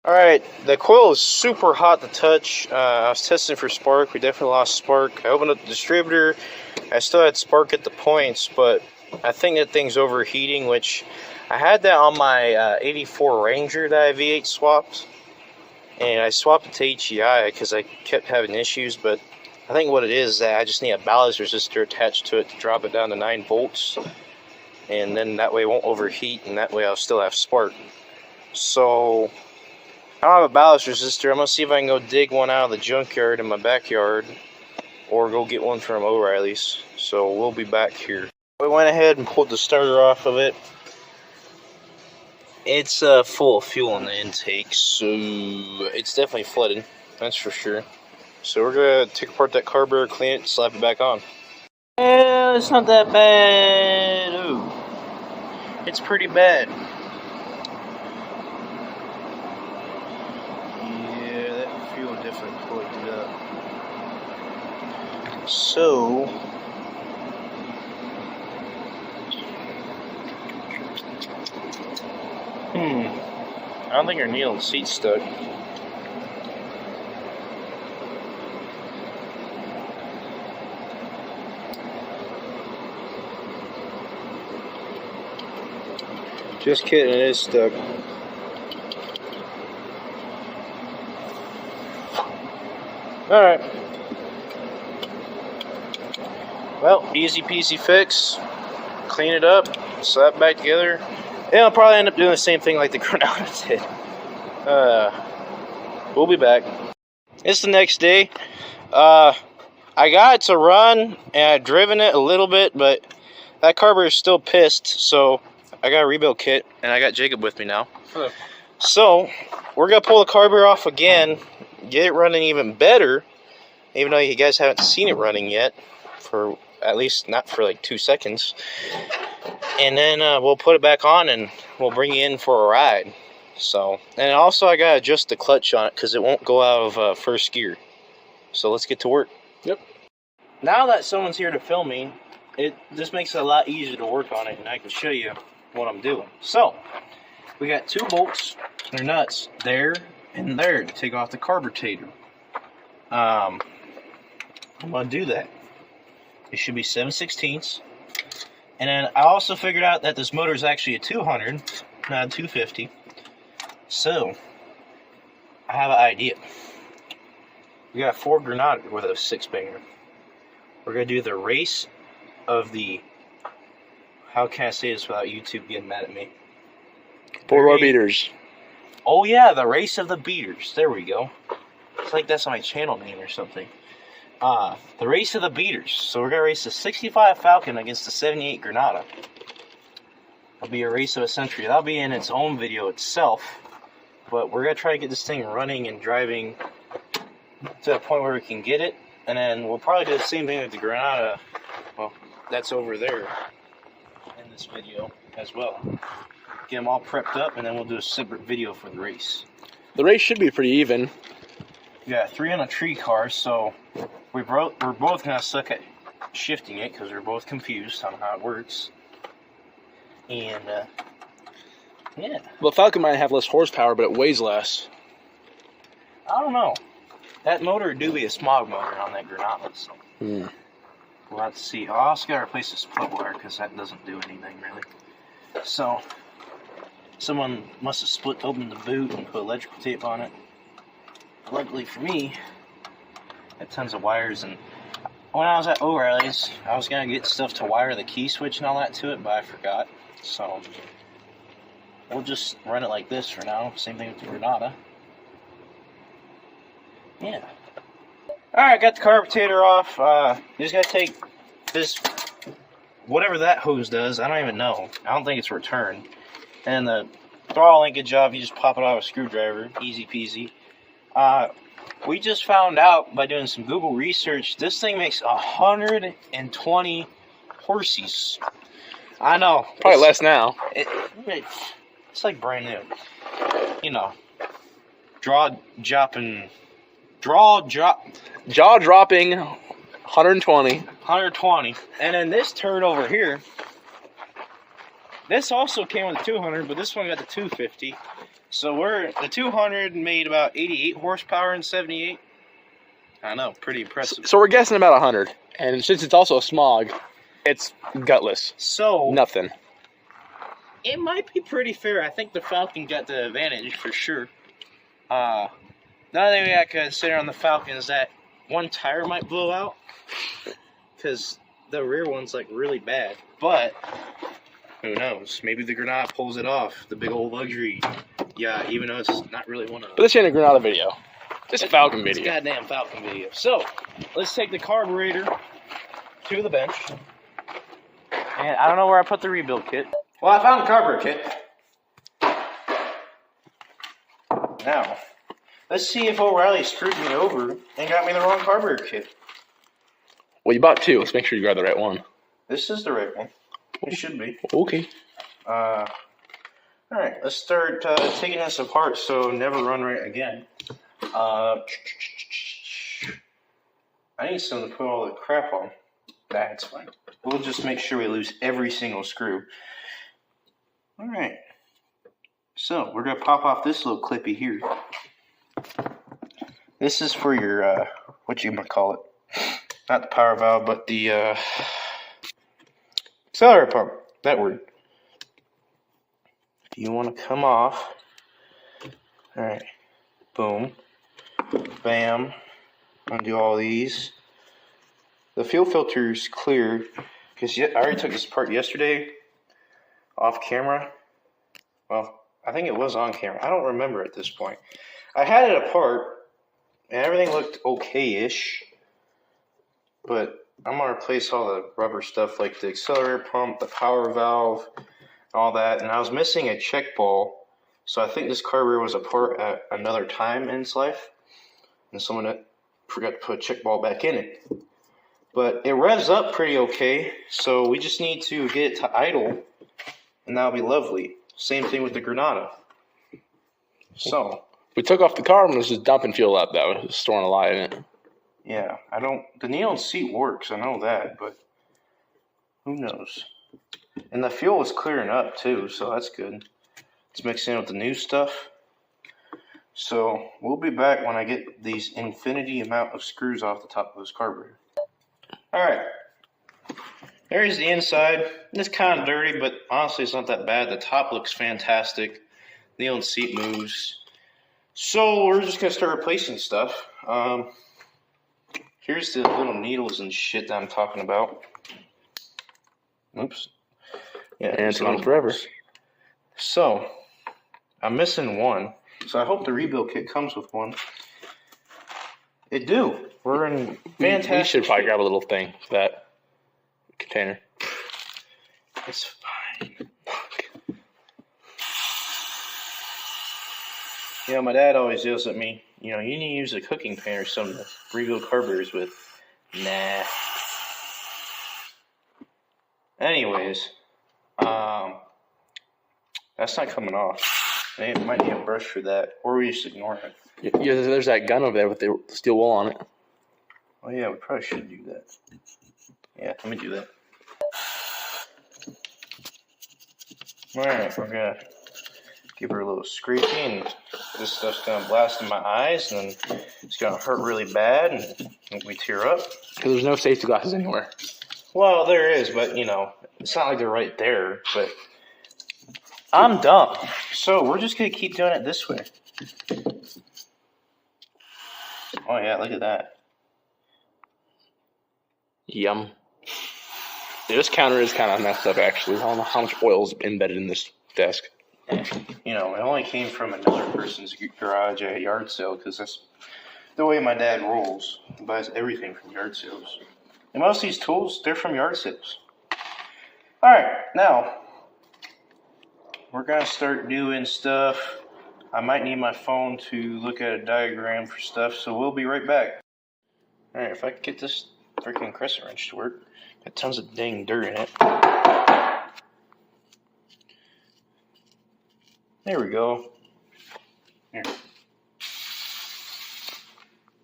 Alright, the coil is super hot to touch. I was testing for spark. We definitely lost spark. I opened up the distributor. I still had spark at the points, but I think that thing's overheating, which I had that on my 84 Ranger that I V8 swapped. And I swapped it to HEI because I kept having issues, but I think what it is that I just need a ballast resistor attached to it to drop it down to 9 volts. And then that way it won't overheat, and that way I'll still have spark. So I don't have a ballast resistor. I'm going to see if I can go dig one out of the junkyard in my backyard or go get one from O'Reilly's. So we'll be back here. We went ahead and pulled the starter off of it. It's full of fuel in the intake, so it's definitely flooded, that's for sure. So we're going to take apart that carburetor, clean it, slap it back on. Well, it's not that bad. Ooh, it's pretty bad. Definitely plugged it up. So I don't think our needle and seat's stuck. Just kidding, it is stuck. Alright. Well, easy peasy fix. Clean it up, slap it back together. And I'll probably end up doing the same thing like the Granada did. We'll be back. It's the next day. I got it to run, and I've driven it a little bit, but that carburetor is still pissed, so I got a rebuild kit, and I got Jacob with me now. Hello. So, we're going to pull the carburetor off again, get it running even better, even though you guys haven't seen it running yet, for at least not for like 2 seconds. And then we'll put it back on and we'll bring you in for a ride. So, and also I gotta adjust the clutch on it because it won't go out of first gear. So let's get to work. Yep. Now that someone's here to film me, it just makes it a lot easier to work on it, and I can show you what I'm doing. So, we got 2 bolts, they're nuts, there and there, to take off the carburetor. I'm gonna do that. It should be 7/16. And then I also figured out that this motor is actually a 200, not a 250. So, I have an idea. We got 4 Granada with a 6-banger. We're going to do the race of the... How can I say this without YouTube getting mad at me? 4 beaters. Oh yeah, the race of the beaters. There we go. It's like that's my channel name or something. The race of the beaters. So we're going to race the 65 Falcon against the 78 Granada. It'll be a race of a century. That'll be in its own video itself. But we're going to try to get this thing running and driving to a point where we can get it. And then we'll probably do the same thing with the Granada. Well, that's over there in this video as well. Get them all prepped up, and then we'll do a separate video for the race. The race should be pretty even. We got 3 on a tree car, so we're both going to suck at shifting it because we're both confused on how it works. And, yeah. Well, Falcon might have less horsepower, but it weighs less. I don't know. That motor do be a smog motor on that Granada, so we'll have to see. I also got to replace the split wire because that doesn't do anything really. So, someone must have split open the boot and put electrical tape on it. Luckily for me, I had tons of wires, and when I was at O'Reilly's, I was going to get stuff to wire the key switch and all that to it, but I forgot. So, we'll just run it like this for now. Same thing with the Granada. Yeah. Alright, got the carburetor off. You just gotta take this, whatever that hose does, I don't even know. I don't think it's returned. And the throttle linkage off, you just pop it out with a screwdriver. Easy peasy. We just found out by doing some Google research, this thing makes 120 horses. I know. Probably less now. It's like brand new. You know. Jaw-dropping, 120. 120. And then this turd over here, this also came with 200, but this one got the 250. So the 200 made about 88 horsepower and 78. I know, pretty impressive. So we're guessing about 100. And since it's also a smog, it's gutless. So nothing. It might be pretty fair. I think the Falcon got the advantage for sure. Another thing I could consider on the Falcon is that one tire might blow out because the rear one's like really bad. But who knows? Maybe the Granada pulls it off. The big old luxury. Yeah, even though it's not really one of them. But this ain't a Granada video. This is a Falcon video. It's a goddamn Falcon video. So let's take the carburetor to the bench. And I don't know where I put the rebuild kit. Well, I found the carburetor kit. Now, let's see if O'Reilly screwed me over and got me the wrong carburetor kit. Well, you bought two. Let's make sure you grab the right one. This is the right one. It should be. Okay. Alright, let's start taking this apart so never run right again. I need something to put all the crap on. That's fine. We'll just make sure we lose every single screw. Alright. So, we're going to pop off this little clippy here. This is for your, what you might call it. Not the power valve, but the, accelerator pump. That word. If you want to come off. Alright. Boom. Bam. Undo all these. The fuel filter's clear. Because I already took this apart yesterday. Off camera. Well, I think it was on camera. I don't remember at this point. I had it apart. And everything looked okay-ish. But I'm going to replace all the rubber stuff like the accelerator pump, the power valve, all that. And I was missing a check ball. So I think this carburetor was apart at another time in its life. And someone forgot to put a check ball back in it. But it revs up pretty okay. So we just need to get it to idle. And that'll be lovely. Same thing with the Granada. So we took off the car and was just dumping fuel out though. It was storing a lot in it. Yeah, the neon seat works, I know that, but who knows? And the fuel is clearing up too, so that's good. It's mixing in with the new stuff. So we'll be back when I get these infinity amount of screws off the top of this carburetor. Alright, there's the inside. It's kind of dirty, but honestly it's not that bad. The top looks fantastic. The neon seat moves. So we're just going to start replacing stuff. Here's the little needles and shit that I'm talking about. Oops. Yeah, and it's gone forever. So, I'm missing one. So I hope the rebuild kit comes with one. It do. We're in fantastic. We should probably grab a little thing for that container. It's fine. You know, my dad always yells at me, you know, you need to use a cooking pan or something to rebuild carburetors with. Nah. Anyways, that's not coming off. They might need a brush for that, or we just ignore it. Yeah, there's that gun over there with the steel wool on it. Oh yeah, we probably should do that. Yeah, let me do that. Alright, we're gonna give her a little scraping, and this stuff's gonna blast in my eyes, and then it's gonna hurt really bad, and we tear up. Because there's no safety glasses anywhere. Well, there is, but, you know, it's not like they're right there, but I'm dumb. So we're just gonna keep doing it this way. Oh yeah, look at that. Yum. Yeah, this counter is kind of messed up, actually. I don't know how much oil is embedded in this desk. You know, it only came from another person's garage at a yard sale, because that's the way my dad rolls. He buys everything from yard sales. And most of these tools, they're from yard sales. Alright, now, we're gonna start doing stuff. I might need my phone to look at a diagram for stuff, so we'll be right back. Alright, if I can get this freaking crescent wrench to work. Got tons of dang dirt in it. There we go. Here.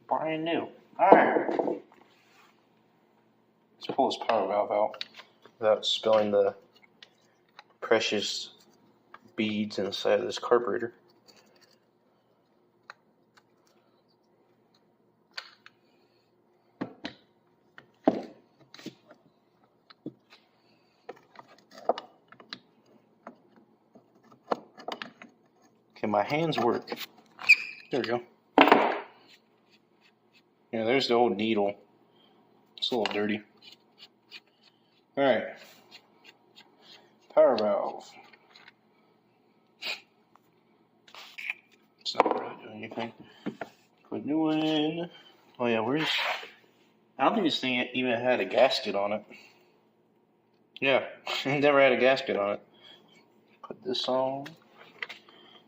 Brand new. Alright. Let's pull this power valve out without spilling the precious beads inside of this carburetor. Okay, my hands work. There we go. Yeah, there's the old needle. It's a little dirty. Alright. Power valve. It's not really doing anything. Put new one in. Oh yeah, where's... I don't think this thing even had a gasket on it. Yeah, it never had a gasket on it. Put this on.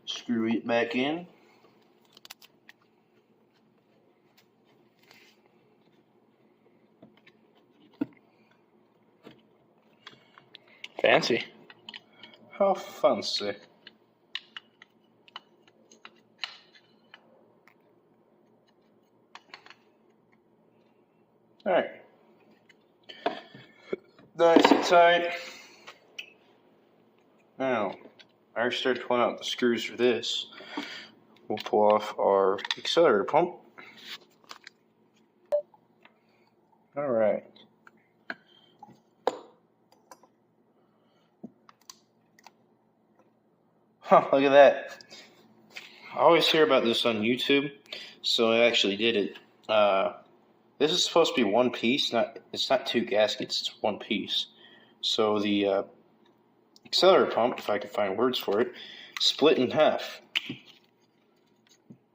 Screw it back in. Fancy. How fancy. Alright. Nice and tight. Now, I already started pulling out the screws for this. We'll pull off our accelerator pump. Alright. Huh, look at that. I always hear about this on YouTube, so I actually did it. This is supposed to be one piece, it's not two gaskets, it's one piece. So the accelerator pump, if I can find words for it, split in half.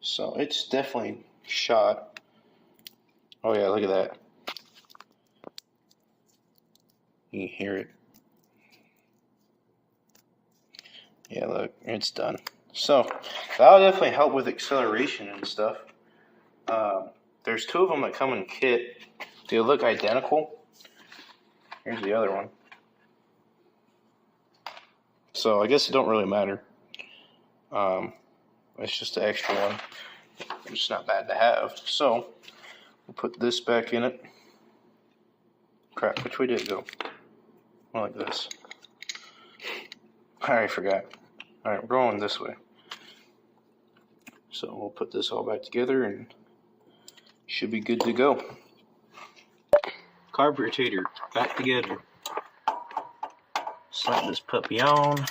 So it's definitely shot. Oh yeah, look at that. You can hear it. Yeah, look, it's done. So that'll definitely help with acceleration and stuff. There's two of them that come in kit. They look identical. Here's the other one. So I guess it don't really matter. It's just an extra one. It's not bad to have. So we'll put this back in it. Crap, which way did it go? More like this. I already forgot. Alright, we're going this way. So we'll put this all back together and should be good to go. Carburetor back together. Slap this puppy on.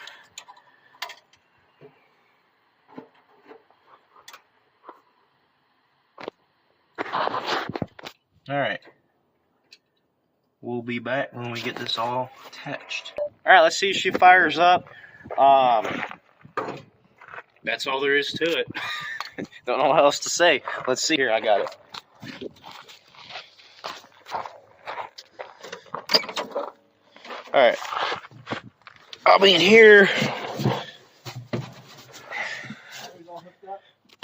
Alright. We'll be back when we get this all attached. Alright, let's see if she fires up. That's all there is to it. Don't know what else to say. Let's see here, I got it. Alright. I'll be in here.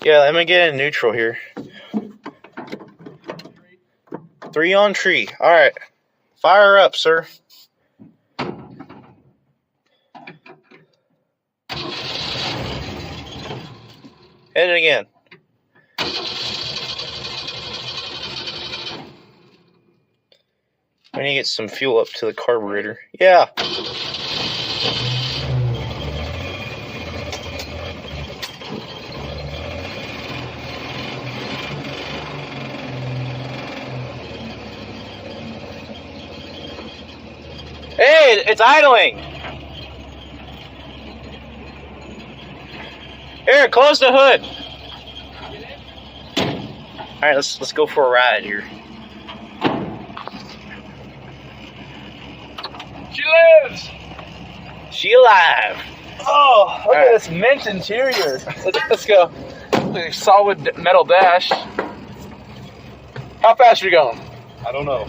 Yeah, let me get in neutral here. 3 on tree. Alright. Fire up, sir. Hit it again. I need to get some fuel up to the carburetor. Yeah. Hey, it's idling. Here, close the hood. All right, let's go for a ride here. She lives. She alive. Oh, look at this mint interior. Let's go. Like a solid metal dash. How fast are you going? I don't know.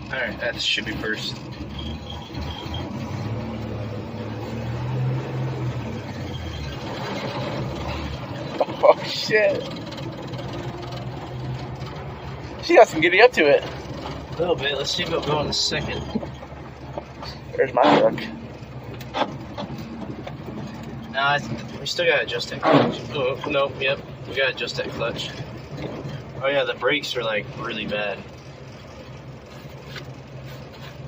All right, that should be first. shit. She got some giddy up to it. A little bit. Let's see if it'll go in a second. There's my truck. Nah, we still gotta adjust that clutch. Oh, no, yep. We gotta adjust that clutch. Oh yeah, the brakes are like really bad.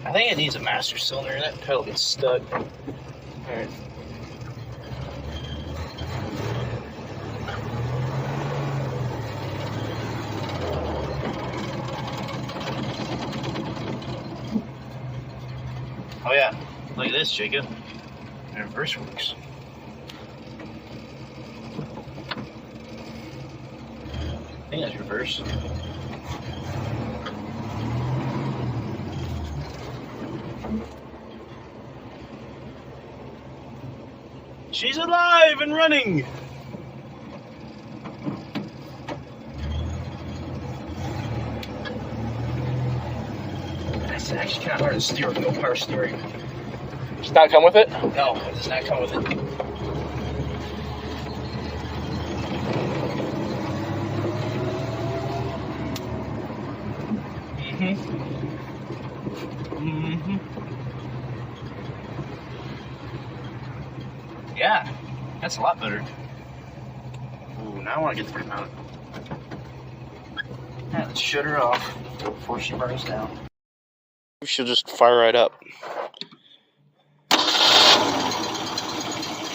I think it needs a master cylinder. That pedal gets stuck. Alright. Oh yeah, look at this, Jacob. The reverse works. I think that's reverse. She's alive and running! That's actually kind of hard to steer with no power steering. Does not come with it? No, it does not come with it. Yeah, that's a lot better. Ooh, now I want to get the Granada. Yeah, let's shut her off before she burns down. She'll just fire right up.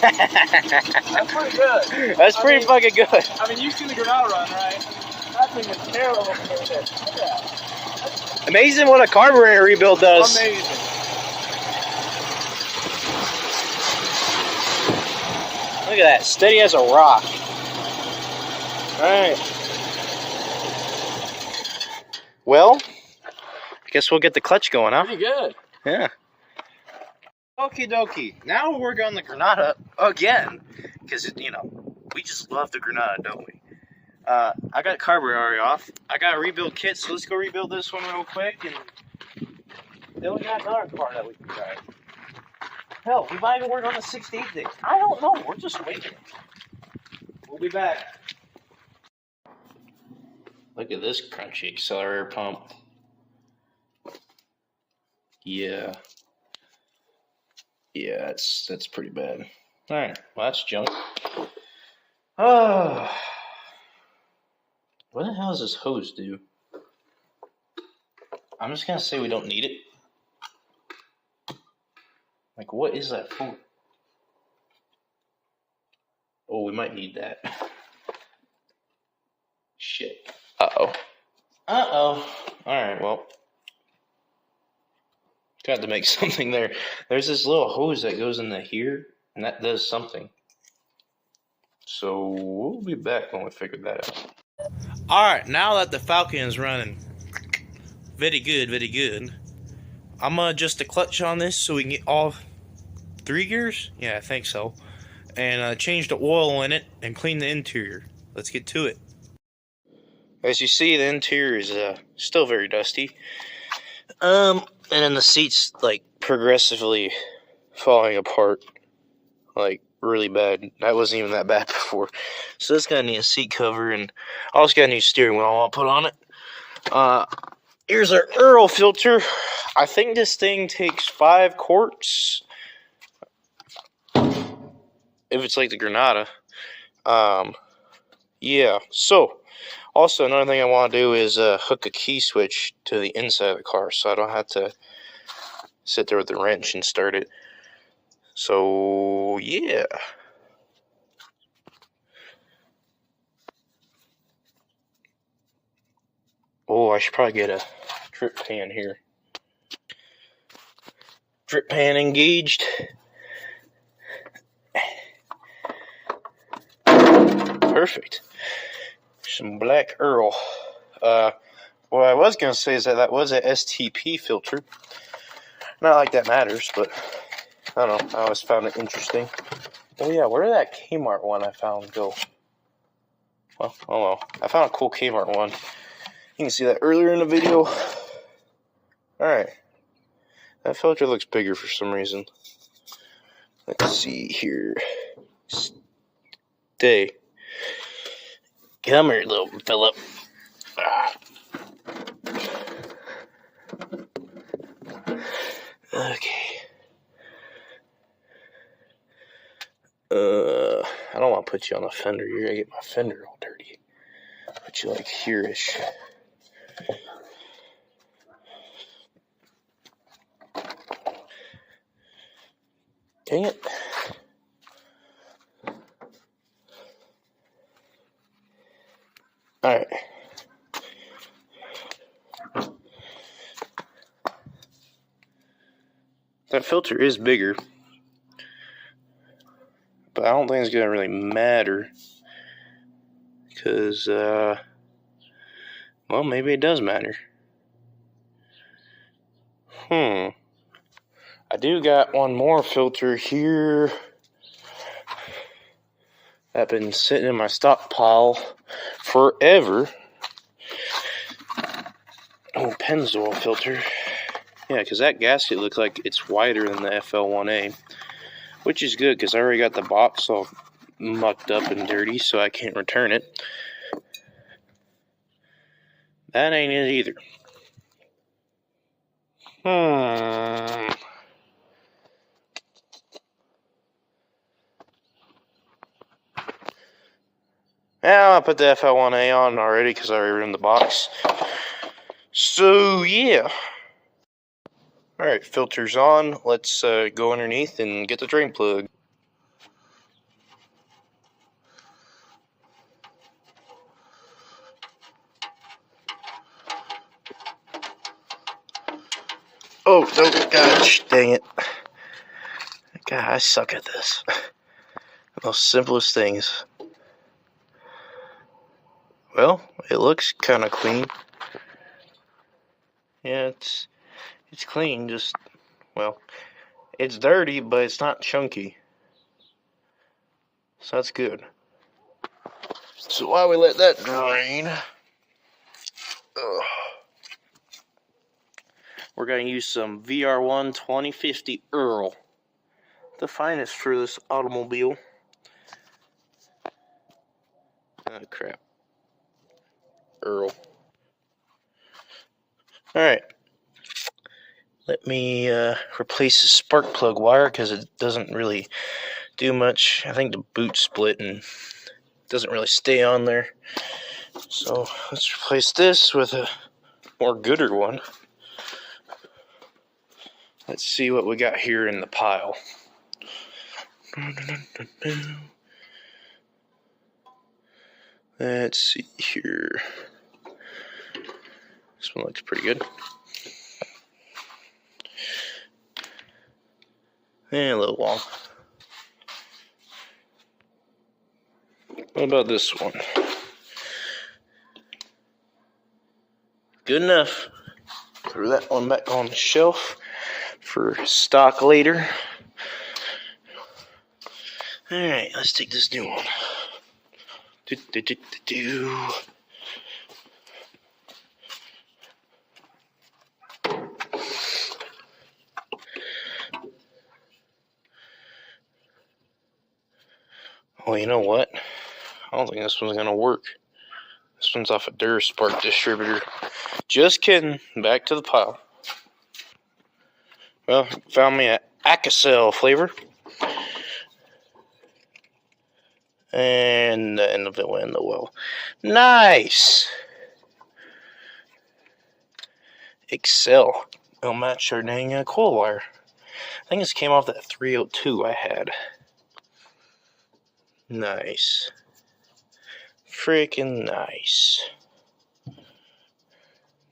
That's pretty good. That's pretty fucking good. I mean, you've seen the Granada run, right? That thing is terrible compared to this. Look at that. Amazing what a carburetor rebuild does. Amazing. Look at that, steady as a rock. Alright. Well, I guess we'll get the clutch going, huh? Pretty good. Yeah. Okie dokie. Now we'll work on the Granada again. Because, you know, we just love the Granada, don't we? I got carburetor off. I got a rebuild kit, so let's go rebuild this one real quick. And then we got another car that we can drive. Hell, we might even work on the 68 days. I don't know. We're just waiting. We'll be back. Look at this crunchy accelerator pump. Yeah. Yeah, that's pretty bad. Alright, well that's junk. Oh. What the hell does this hose do? I'm just gonna say we don't need it. Like, what is that for? Oh, we might need that. Shit. Uh-oh. Uh-oh. Alright, well. Got to make something there. There's this little hose that goes into here, and that does something. So, we'll be back when we figure that out. Alright, now that the Falcon is running very good, very good, I'm going to adjust the clutch on this so we can get all 3 gears? Yeah, I think so. And change the oil in it and clean the interior. Let's get to it. As you see, the interior is still very dusty. And then the seat's like progressively falling apart. Like really bad. That wasn't even that bad before. So this gonna need a seat cover, and I also got a new steering wheel I want to put on it. Here's our Earl filter. I think this thing takes 5 quarts. If it's like the Granada. Yeah, so also another thing I want to do is hook a key switch to the inside of the car so I don't have to sit there with the wrench and start it. So yeah. Oh, I should probably get a drip pan here. Drip pan engaged. Perfect. Some black Earl. What I was going to say is that was a STP filter. Not like that matters, but I don't know. I always found it interesting. Oh yeah, where did that Kmart one I found go? Well, oh well. I found a cool Kmart one. You can see that earlier in the video. Alright. That filter looks bigger for some reason. Let's see here. Stay. Come here, little Philip. Ah. Okay. I don't want to put you on the fender. You're gonna get my fender all dirty. Put you like here-ish. Dang it. Alright. That filter is bigger, but I don't think it's going to really matter because, well, maybe it does matter. I do got one more filter here. I've been sitting in my stockpile forever. Oh, Pennzoil filter. Yeah, because that gasket looks like it's wider than the FL1A, which is good because I already got the box all mucked up and dirty, so I can't return it. That ain't it either. Now I put the FL1A on already because I already ruined the box. So yeah. Alright, filter's on. Let's go underneath and get the drain plug. Oh, no, gosh, dang it. God, I suck at this. The most simplest things. Well, it looks kind of clean. Yeah, it's clean, just, well, it's dirty, but it's not chunky. So that's good. So while we let that drain, we're going to use some VR1 2050 Earl. The finest for this automobile. Oh, crap. Earl. Alright. Let me replace the spark plug wire because it doesn't really do much. I think the boot split and doesn't really stay on there. So let's replace this with a more gooder one. Let's see what we got here in the pile. Let's see here. This one looks pretty good. And a little long. What about this one? Good enough. Throw that one back on the shelf for stock later. Alright, let's take this new one. Well, you know what? I don't think this one's gonna work. This one's off a Duraspark distributor. Just kidding. Back to the pile. Well, found me a Akacel flavor. And the end of it went in the well. Nice! Excel. It'll match our dang coil wire. I think this came off that 302 I had. Nice. Freaking nice.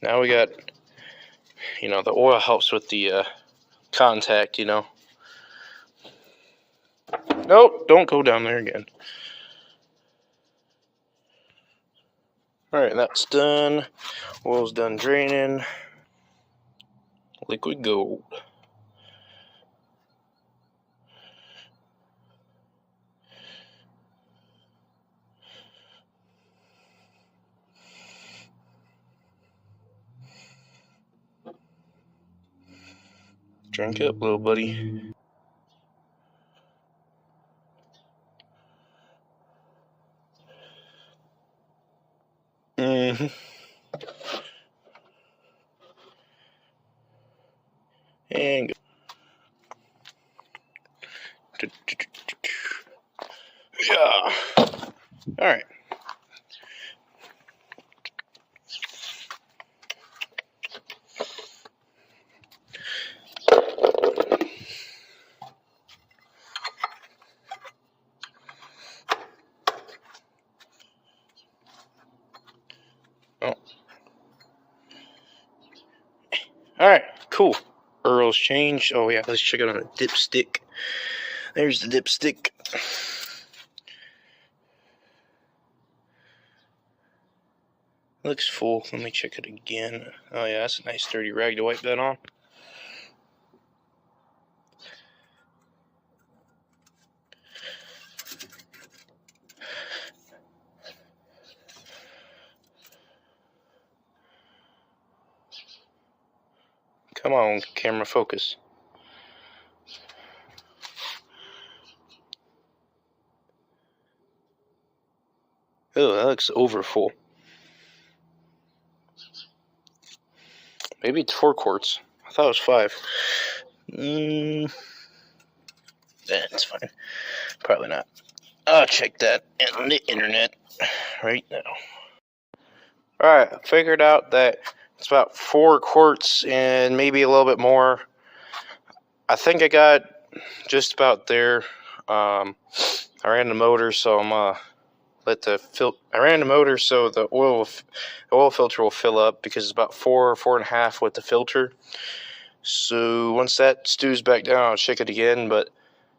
Now we got, the oil helps with the contact, Nope, don't go down there again. Alright, that's done. Oil's done draining. Liquid gold. Drink up, little buddy. Mm-hmm. And go. Yeah. All right. Oh. All right. Cool. Earl's changed. Oh yeah. Let's check it on a dipstick. There's the dipstick. Looks full. Let me check it again. Oh yeah, that's a nice dirty rag to wipe that on. Come on, camera, focus. Oh, that looks over full. Maybe it's 4 quarts. I thought it was 5. That's fine. Probably not. I'll check that on the internet right now. Alright, I figured out that it's about 4 quarts and maybe a little bit more. I think I got just about there. I ran the motor, so I'm I ran the motor so the oil filter will fill up because it's about 4.5 with the filter. So once that stews back down, I'll check it again. But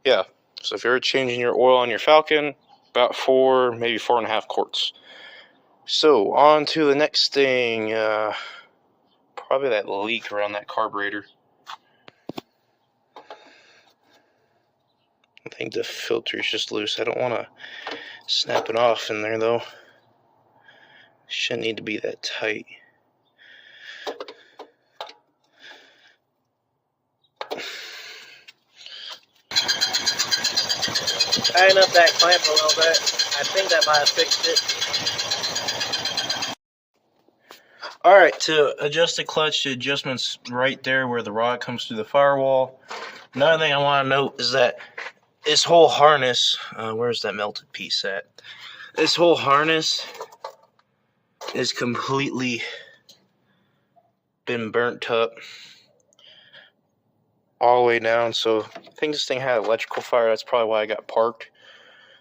yeah, so if you're changing your oil on your Falcon, about 4, maybe 4.5 quarts. So on to the next thing. Probably that leak around that carburetor. I think the filter is just loose. I don't want to snap it off in there though. Shouldn't need to be that tight. Tighten up that clamp a little bit. I think that might have fixed it. Alright, to adjust the clutch, the adjustment's right there where the rod comes through the firewall. Another thing I want to note is that this whole harness, where's that melted piece at? This whole harness is completely been burnt up all the way down. So I think this thing had electrical fire. That's probably why I got parked.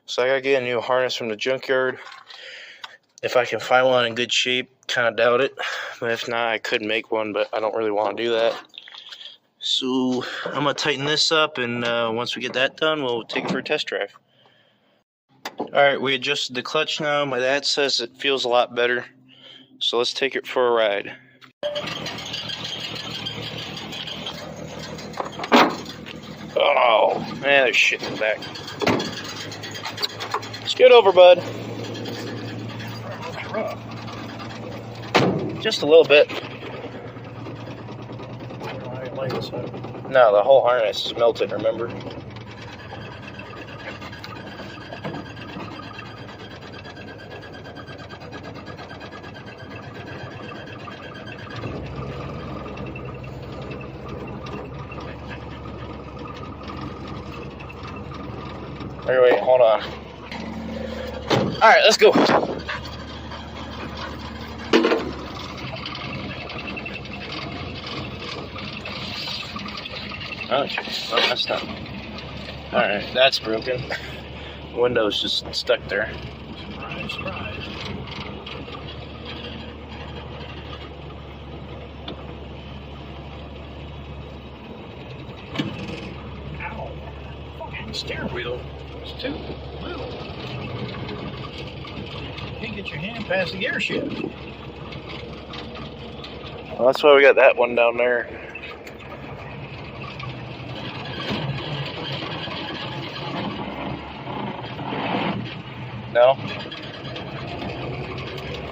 So I gotta get a new harness from the junkyard. If I can find one in good shape, kind of doubt it. But if not, I could make one, but I don't really want to do that. So I'm gonna tighten this up, and once we get that done, we'll take it for a test drive. Alright, we adjusted the clutch now. My dad says it feels a lot better. So let's take it for a ride. Oh, man, there's shit in the back. Scoot over, bud. Just a little bit. No, the whole harness is melted, remember? Wait, hold on. Alright, let's go. Oh, that's not. Alright, that's broken. Window's just stuck there. Surprise. Ow. Fucking steering wheel. It's too little. Can't get your hand past the gear shift. Well, that's why we got that one down there. No?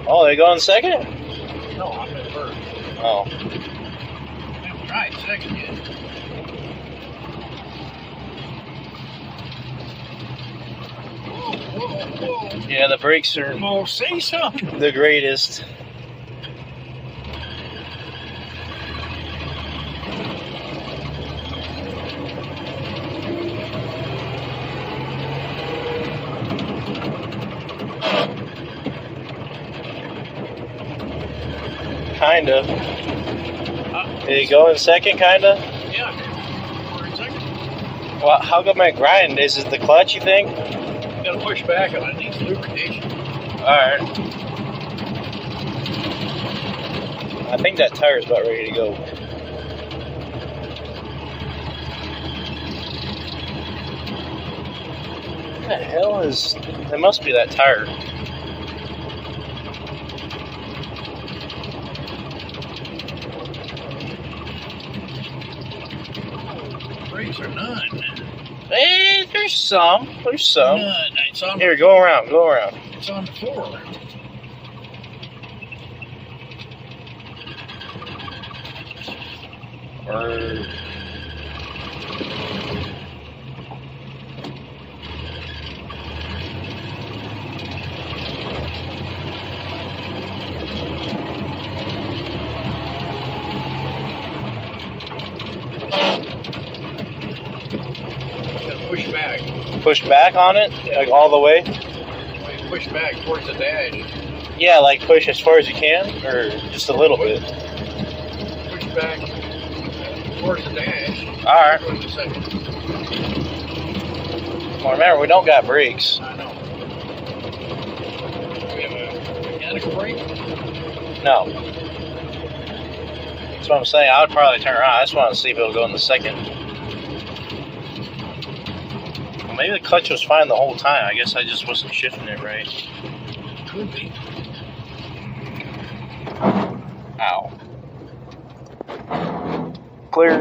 Oh, they go in second? No, I'm in first. Oh. I haven't tried second yet. Whoa. Yeah, the brakes are Oh, say something. the greatest. Kind of. Did he go in second, kind of? Yeah. We're in second. Well, how come I grind? Is it the clutch, you think? You gotta push back on it. It needs lubrication. Alright. I think that tire's about ready to go. What the hell is... It must be that tire. Brakes are none. Hey, there's some. There's some. None. It's on, Here, go around, go around. it's on the floor. Gotta push back. Push back on it? Like all the way? Push back towards the dash. Yeah, like push as far as you can? Or just a little bit? Push back towards the dash. Alright. Towards the second. Well, remember, we don't got brakes. I know. We have a mechanical brake? No. That's what I'm saying. I would probably turn around. I just want to see if it'll go in the second. Well, maybe the clutch was fine the whole time. I guess I just wasn't shifting it right. Could be. Ow. Clear.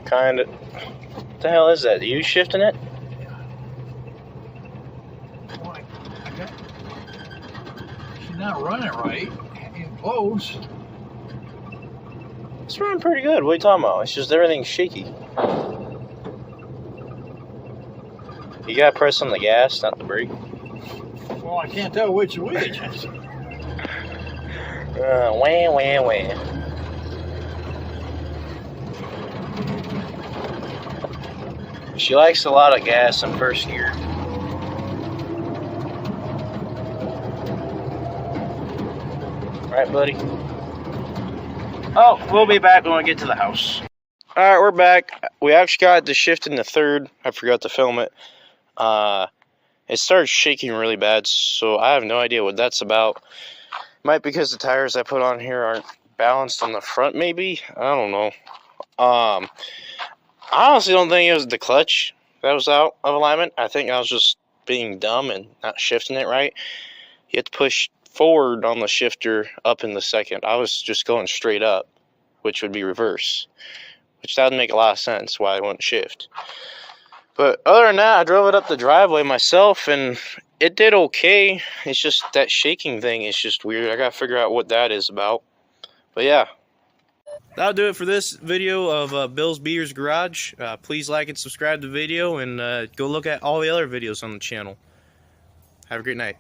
Kinda. What the hell is that? Are you shifting it? Well, I got, she's not running right. In close. It's running pretty good. What are you talking about? It's just everything's shaky. You gotta press on the gas, not the brake. Well, I can't tell which which. Wah, wah, wah. She likes a lot of gas in first gear. Right, buddy? Oh, we'll be back when we get to the house. Alright, we're back. We actually got the shift in the third. I forgot to film it. It started shaking really bad, so I have no idea what that's about. Might be because the tires I put on here aren't balanced on the front, maybe? I don't know. I honestly don't think it was the clutch that was out of alignment. I think I was just being dumb and not shifting it right. You have to push forward on the shifter up in the second. I was just going straight up, which would be reverse, which that would make a lot of sense why I wouldn't shift. But other than that, I drove it up the driveway myself, and it did okay. It's just that shaking thing is just weird. I gotta figure out what that is about. But yeah. That'll do it for this video of Bill's Beaters Garage. Please like and subscribe to the video, and go look at all the other videos on the channel. Have a great night.